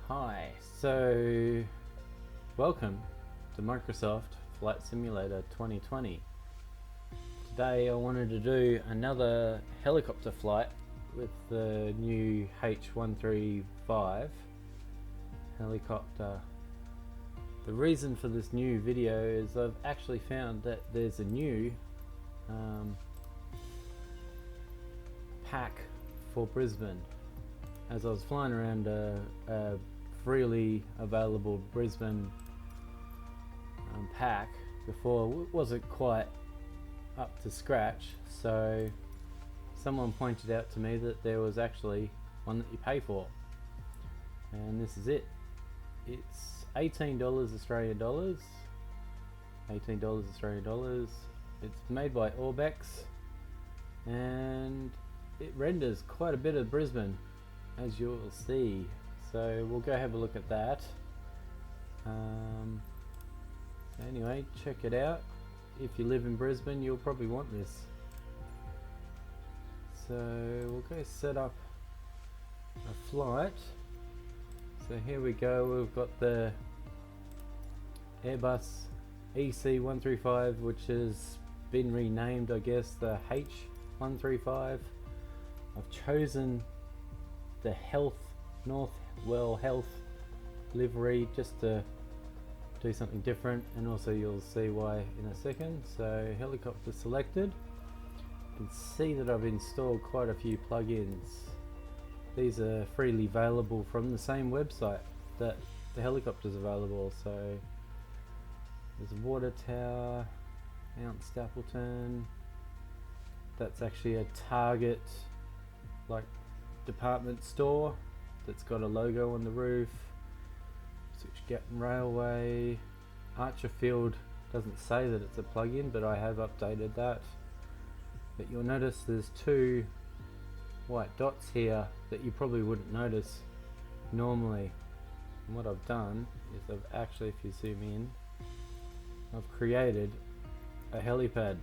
Hi, so welcome to Microsoft Flight Simulator 2020. Today I wanted to do another helicopter flight with the new H135 helicopter. The reason for this new video is I've actually found that there's a new pack for Brisbane. As I was flying around a freely available Brisbane pack before, it wasn't quite up to scratch, so someone pointed out to me that there was actually one that you pay for, and this is it. It's $18 Australian dollars. $18 Australian dollars. It's made by Orbex, and it renders quite a bit of Brisbane, as you'll see. So we'll go have a look at that. So anyway, check it out. If you live in Brisbane, you'll probably want this. So we'll go set up a flight. So here we go. We've got the Airbus EC135, which has been renamed, I guess, the H135. I've chosen the Northwell Health livery just to do something different, and also you'll see why in a second. So helicopter selected. You can see that I've installed quite a few plugins. These are freely available from the same website that the helicopter's available. So there's a water tower, Mount Stapleton. That's actually a Target like department store that's got a logo on the roof. Switchgate Railway. Archerfield doesn't say that it's a plugin, but I have updated that. But you'll notice there's two white dots here that you probably wouldn't notice normally. And what I've done is I've actually, if you zoom in, I've created a helipad.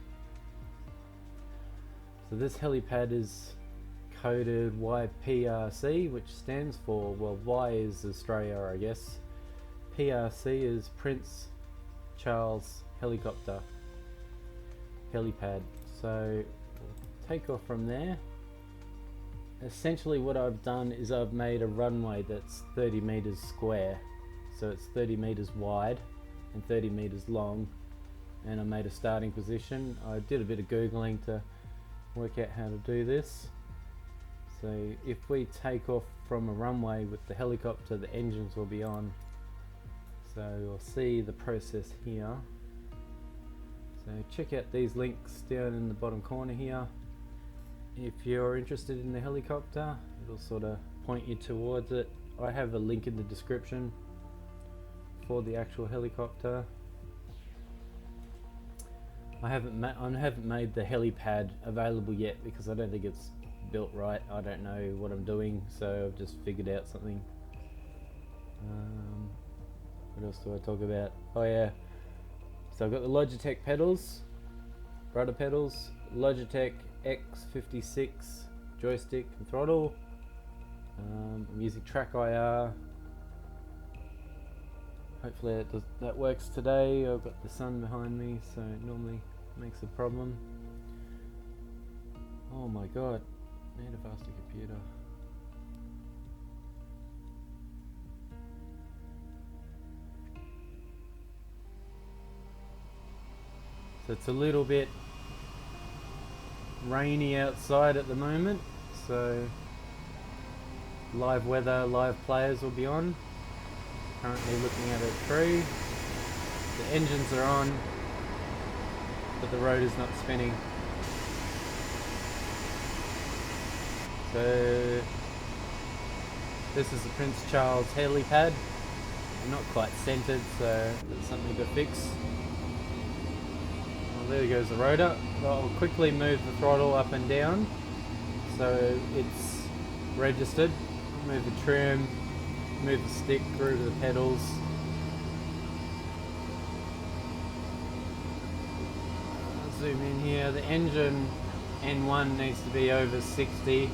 So this helipad is coded YPRC, which stands for, well, Y is Australia, I guess. PRC is Prince Charles Helicopter Helipad. So we'll take off from there. Essentially what I've done is I've made a runway that's 30 meters square. So it's 30 meters wide and 30 meters long, and I made a starting position. I did a bit of Googling to work out how to do this. So if we take off from a runway with the helicopter, the engines will be on. So you'll see the process here. So check out these links down in the bottom corner here. If you're interested in the helicopter, it'll sort of point you towards it. I have a link in the description for the actual helicopter. I haven't made the helipad available yet because I don't think it's built right. I don't know what I'm doing, so I've just figured out something. What else do I talk about? Oh yeah, so I've got the Logitech pedals, rudder pedals, Logitech X56 joystick and throttle. I'm using track IR. Hopefully that works today. I've got the sun behind me, so it normally makes a problem. Oh my god, need a faster computer. So it's a little bit rainy outside at the moment, so live weather, live players will be on. Currently looking at a tree. The engines are on, but the rotor is not spinning. So this is the Prince Charles Helipad. I'm not quite centered, so that's something to fix. Well, there goes the rotor. I'll quickly move the throttle up and down so it's registered. Move the trim, move the stick, groove the pedals. I'll zoom in here. The engine N1 needs to be over 60.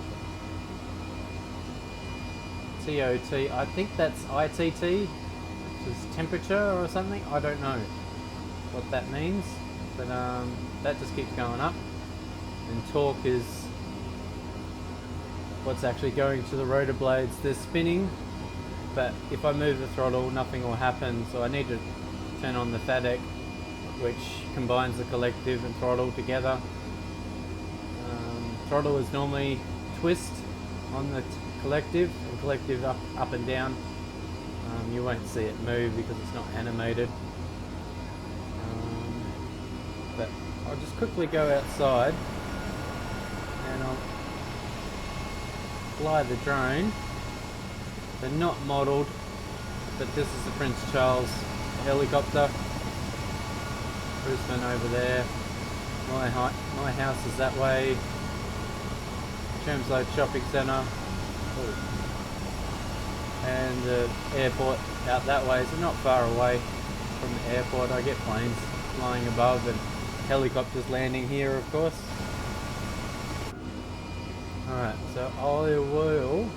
TOT. I think that's ITT, which is temperature or something. I don't know what that means, but that just keeps going up. And torque is what's actually going to the rotor blades. They're spinning, but if I move the throttle, nothing will happen. So I need to turn on the FADEC, which combines the collective and throttle together. Throttle is normally twist on the collective, and collective up and down. You won't see it move because it's not animated. But I'll just quickly go outside and I'll fly the drone. They're not modelled, but this is the Prince Charles helicopter. Brisbane over there. My house is that way. Chermside Shopping Centre. And the airport out that way, so not far away from the airport. I get planes flying above and helicopters landing here, of course. Alright, so I will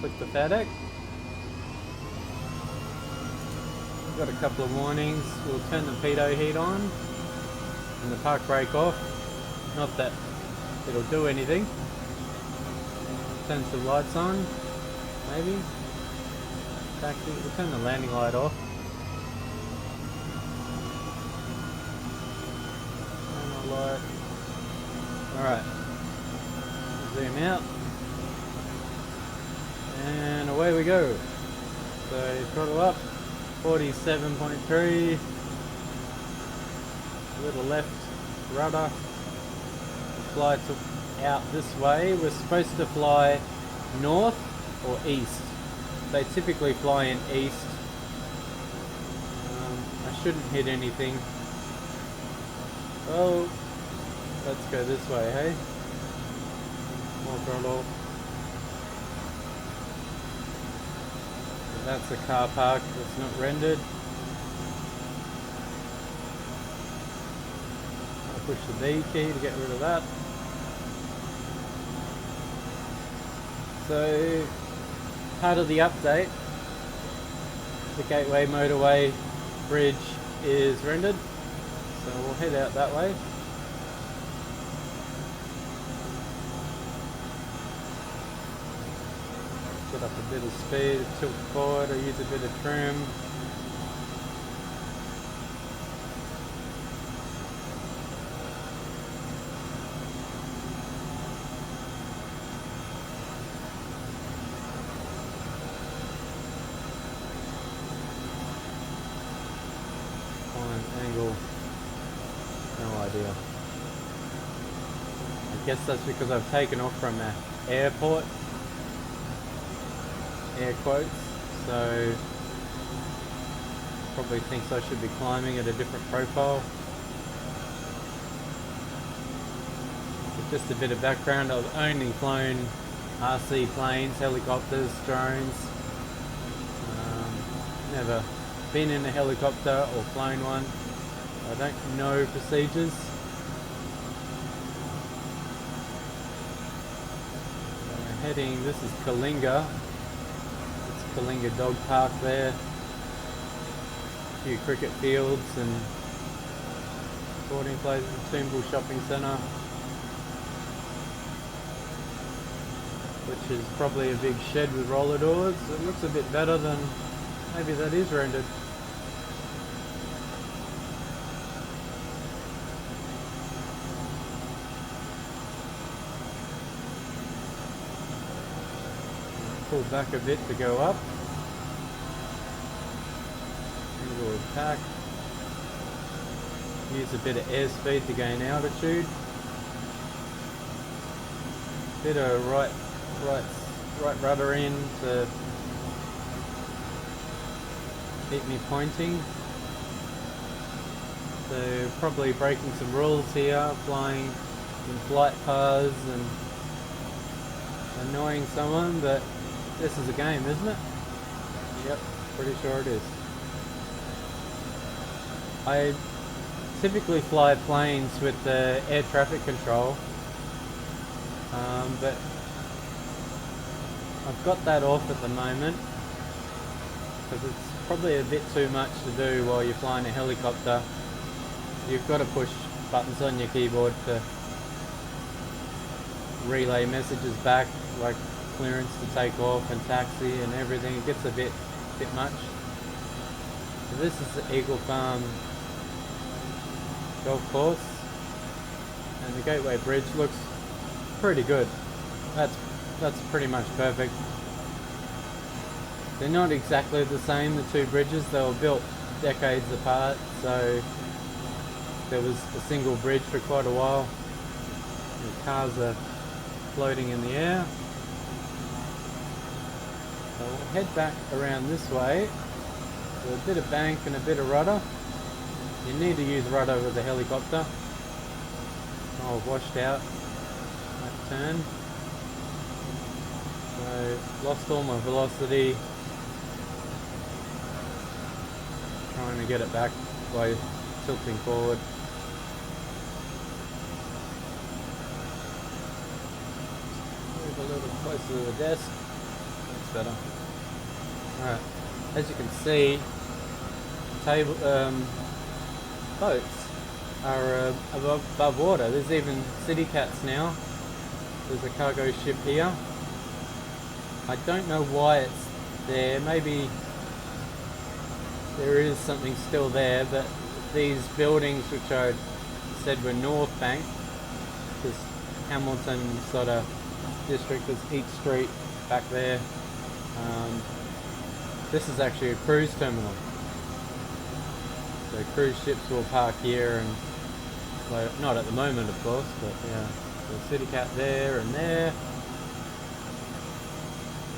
click the FADEC. Got a couple of warnings. We'll turn the pitot heat on and the park brake off. Not that it'll do anything. Turn some lights on, maybe. Taxi. We'll turn the landing light off. Turn the light. Alright. Zoom out. And away we go. So throttle up. 47.3. A little left rudder. Fly out this way. We're supposed to fly north or east. They typically fly in east. I shouldn't hit anything. Oh, let's go this way, hey? More throttle. That's a car park that's not rendered. I'll push the B key to get rid of that. So, part of the update, the Gateway Motorway Bridge is rendered. So we'll head out that way. Get up a bit of speed, tilt forward, or use a bit of trim. Angle, no idea. I guess that's because I've taken off from the airport, air quotes, so probably thinks I should be climbing at a different profile. But just a bit of background, I've only flown RC planes, helicopters, drones, never been in a helicopter or flown one. I don't know procedures. We're heading, this is Kalinga. It's Kalinga Dog Park there. A few cricket fields and sporting places, Toombul Shopping Centre. Which is probably a big shed with roller doors. It looks a bit better than, maybe that is rendered. Pull back a bit to go up. Angle of attack. Use a bit of airspeed to gain altitude. Bit of right rudder in to keep me pointing. So probably breaking some rules here, flying in flight paths and annoying someone, but this is a game, isn't it? Yep, pretty sure it is. I typically fly planes with the air traffic control, but I've got that off at the moment because it's probably a bit too much to do while you're flying a helicopter. You've got to push buttons on your keyboard to relay messages back, like clearance to take off and taxi and everything. It gets a bit much. So this is the Eagle Farm golf course, and the Gateway Bridge looks pretty good. That's pretty much perfect. They're not exactly the same, the two bridges. They were built decades apart, so there was a single bridge for quite a while. The cars are floating in the air. So we'll head back around this way. So a bit of bank and a bit of rudder. You need to use rudder with the helicopter. Oh, washed out that turn. So lost all my velocity. Trying to get it back by tilting forward. Move a little closer to the desk. That's better. Alright, as you can see, boats are above water. There's even city cats now. There's a cargo ship here. I don't know why it's there. Maybe there is something still there, but these buildings, which I said were North Bank, this Hamilton sort of district, there's Eat Street back there. This is actually a cruise terminal. So cruise ships will park here and, well, not at the moment of course, but yeah. So city cat there and there.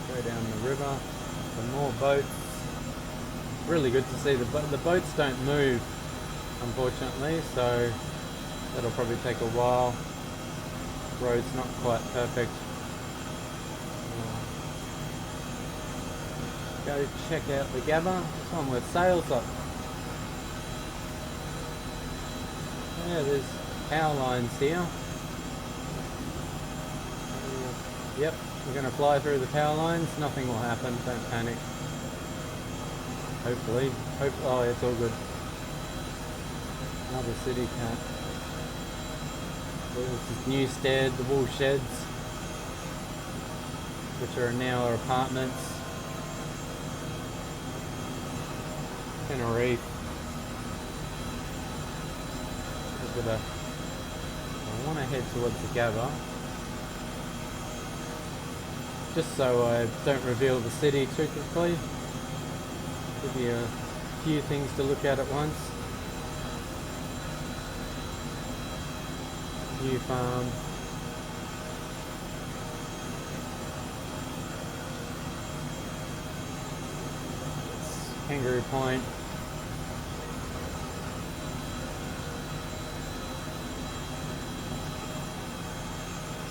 Go down the river. Some more boats. Really good to see. The boats don't move, unfortunately, so that'll probably take a while. Road's not quite perfect. Go check out the Gabba. This one with sails up. Yeah, there's power lines here. Yep, we're going to fly through the power lines. Nothing will happen, don't panic. Hopefully. Oh, it's all good. Another city cat. This is Newstead, the wool sheds, which are now our apartments. Tenerife. I want to head towards the Gabba, just so I don't reveal the city too quickly. Give you a few things to look at once. New farm. Kangaroo Point.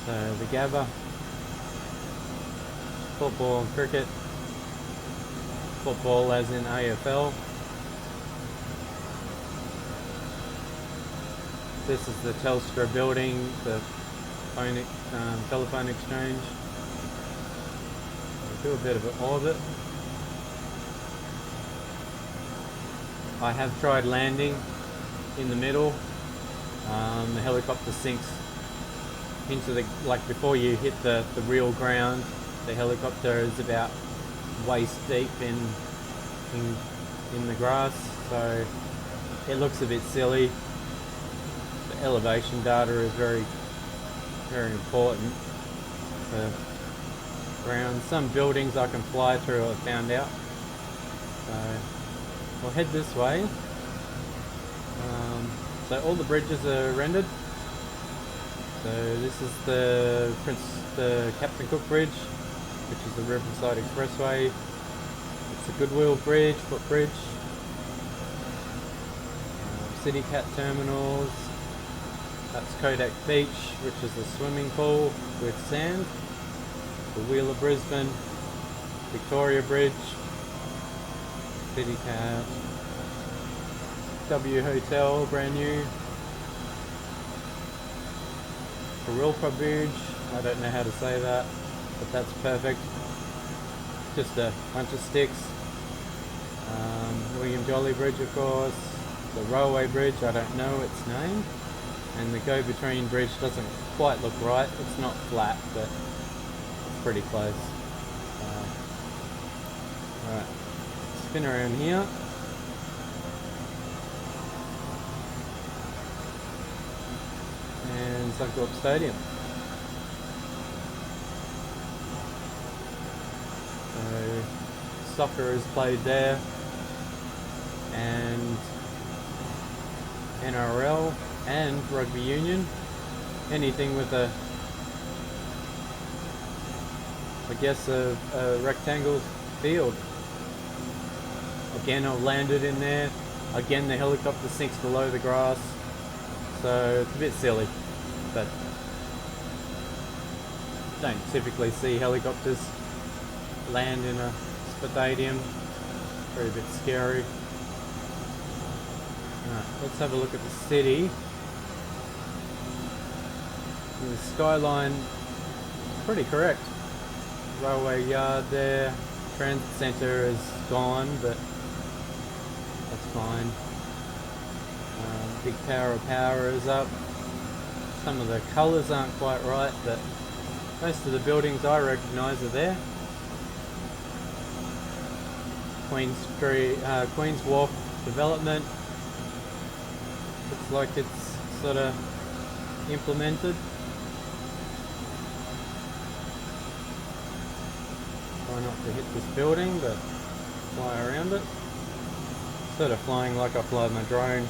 So the Gabba. Football and cricket. Football as in AFL. This is the Telstra building, the telephone exchange. We'll do a bit of an orbit. I have tried landing in the middle. The helicopter sinks into the, like before you hit the real ground, the helicopter is about waist deep in the grass, so it looks a bit silly. The elevation data is very important for ground. Some buildings I can fly through, I've found out. So we'll head this way. So all the bridges are rendered. So this is the Captain Cook Bridge, which is the Riverside Expressway. It's a Goodwill Bridge, footbridge. City Cat terminals. That's Kodak Beach, which is the swimming pool with sand. The Wheeler Brisbane, Victoria Bridge, City Cat, W Hotel, brand new. Carilpa Bridge, I don't know how to say that, but that's perfect. just a bunch of sticks. William Jolly Bridge, of course. The railway bridge, I don't know its name. And the go-between bridge doesn't quite look right. It's not flat, but it's pretty close. Alright, spin around here. And Suncorp Stadium. So soccer is played there, and NRL and rugby union. Anything with a, I guess, a rectangle field. Again, I've landed in there. Again, the helicopter sinks below the grass, so it's a bit silly, but don't typically see helicopters land in a stadium. Very a bit scary. Right, let's have a look at the city. The skyline, pretty correct. Railway yard there. Transit centre is gone, but that's fine. Big Tower of Power is up. Some of the colours aren't quite right, but most of the buildings I recognise are there. Queen's Wharf development. Looks like it's sort of implemented. Try not to hit this building, but fly around it. Sort of flying like I fly my drone.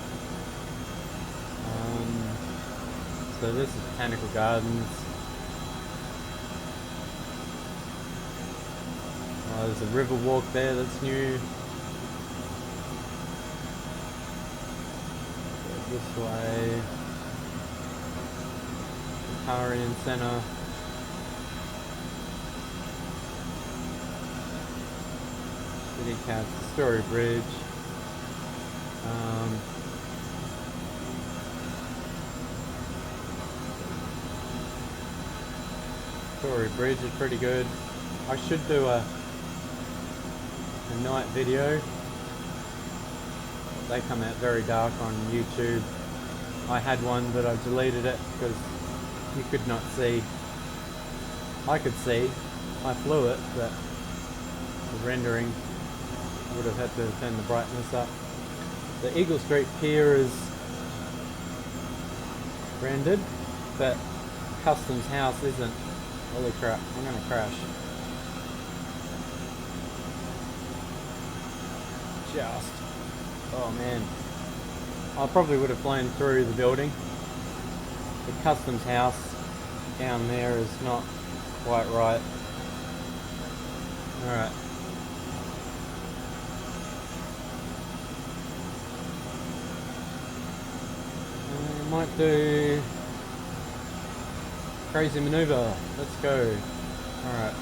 So this is Botanical Gardens. Oh, there's a river walk there that's new. Go this way. Victorian Centre. City Cats, Story Bridge. Story Bridge is pretty good. I should do a night video. They come out very dark on YouTube. I had one, but I deleted it because you could not see. I could see. I flew it, but the rendering would have had to turn the brightness up. The Eagle Street Pier is rendered, but Customs House isn't. Holy crap, I'm gonna crash. Just. Oh man. I probably would have flown through the building. The Customs House down there is not quite right. Alright. I might do crazy maneuver. Let's go. Alright.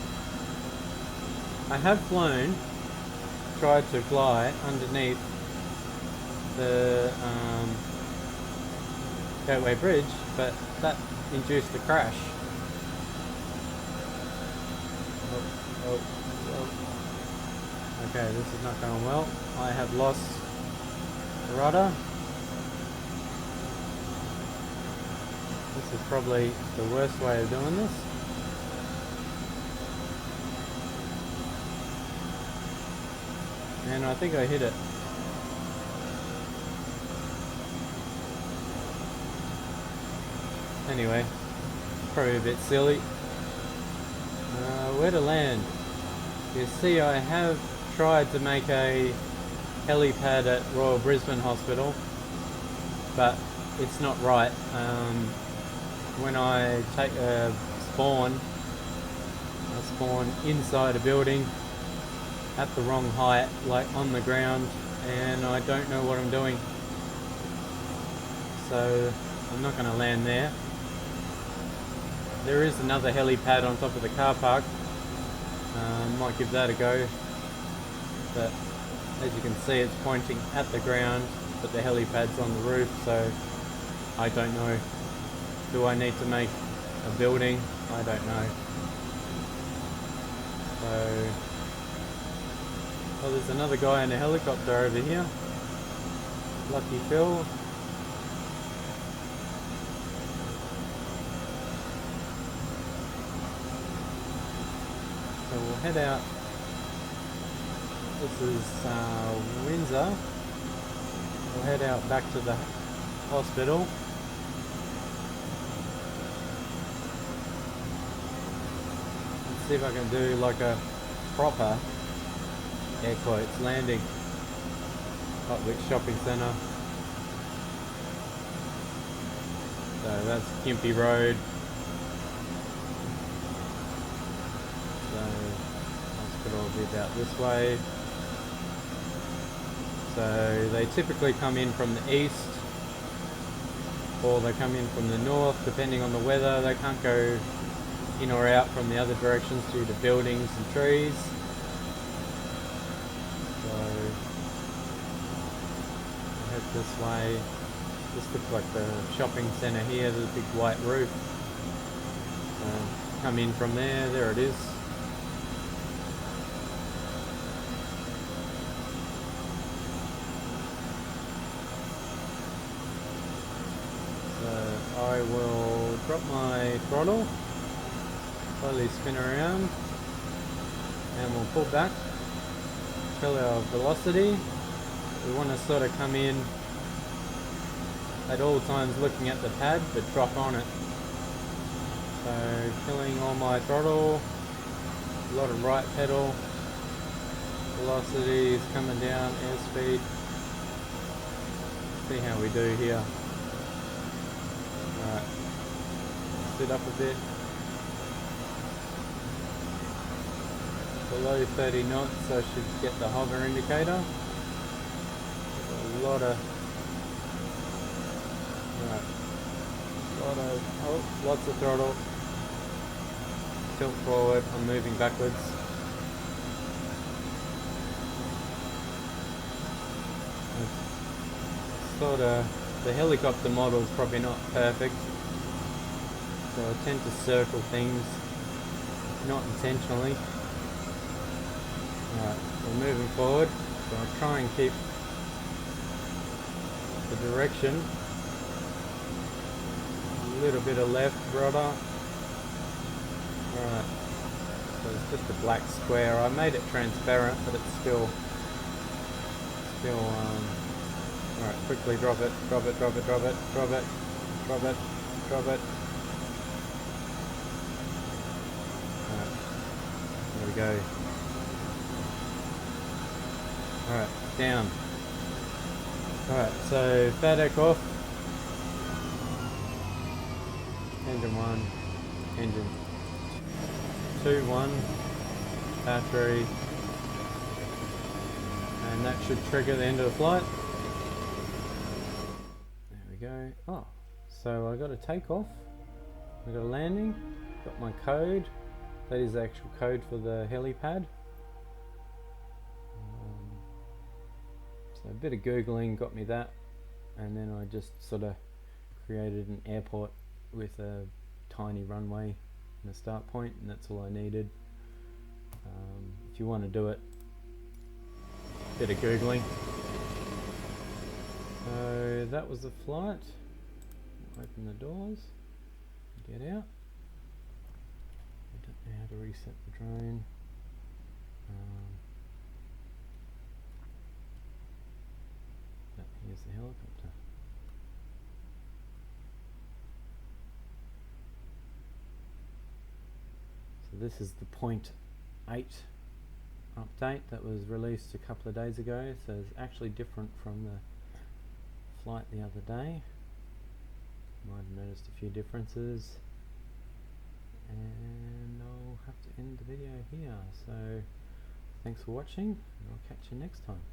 I have flown, tried to fly underneath the Gateway Bridge, but that induced a crash. Oh. Okay, this is not going well. I have lost the rudder. This is probably the worst way of doing this. And I think I hit it. Anyway, probably a bit silly. Where to land? You see, I have tried to make a helipad at Royal Brisbane Hospital, but it's not right. When I take a spawn, I spawn inside a building at the wrong height, like on the ground, and I don't know what I'm doing. So I'm not going to land there. There is another helipad on top of the car park. Might give that a go. But as you can see, it's pointing at the ground, but the helipad's on the roof, so I don't know. Do I need to make a building? I don't know. So Oh, there's another guy in a helicopter over here. Lucky Phil. So we'll head out. This is Windsor. We'll head out back to the hospital. And see if I can do like a proper, air quotes, landing. Public shopping centre. So that's Gympie Road. So hospital will be about this way. So they typically come in from the east, or they come in from the north, depending on the weather. They can't go in or out from the other directions due to buildings and trees. This way. This looks like the shopping centre here. There's a big white roof. Come in from there. There it is. So I will drop my throttle, slowly spin around, and we'll pull back, fill our velocity. We want to sort of come in at all times looking at the pad, but drop on it. So killing all my throttle, a lot of right pedal, velocity is coming down, airspeed. See how we do here. Alright, sit up a bit. Below 30 knots, I should get the hover indicator. A lot of lots of throttle, tilt forward. I'm moving backwards. Sort of, the helicopter model is probably not perfect, so I tend to circle things, not intentionally. Alright, we're moving forward, so I'll try and keep the direction. A little bit of left rudder. Alright, so it's just a black square. I made it transparent, but it's still alright, quickly drop it, drop it, drop it, drop it, drop it, drop it, drop it. Alright, there we go. Alright, down. Alright, so FADEC off. Engine 1, engine 2, 1, battery, and that should trigger the end of the flight. There we go. Oh, so I got a takeoff, I got a landing, got my code. That is the actual code for the helipad. So a bit of googling got me that, and then I just sort of created an airport with a tiny runway and a start point, and that's all I needed. If you want to do it, a bit of googling. So that was the flight. Open the doors, get out. I don't know how to reset the drone. Here's the helicopter. So this is the 0.8 update that was released a couple of days ago. So it's actually different from the flight the other day. Might have noticed a few differences. And I'll have to end the video here. So thanks for watching, and I'll catch you next time.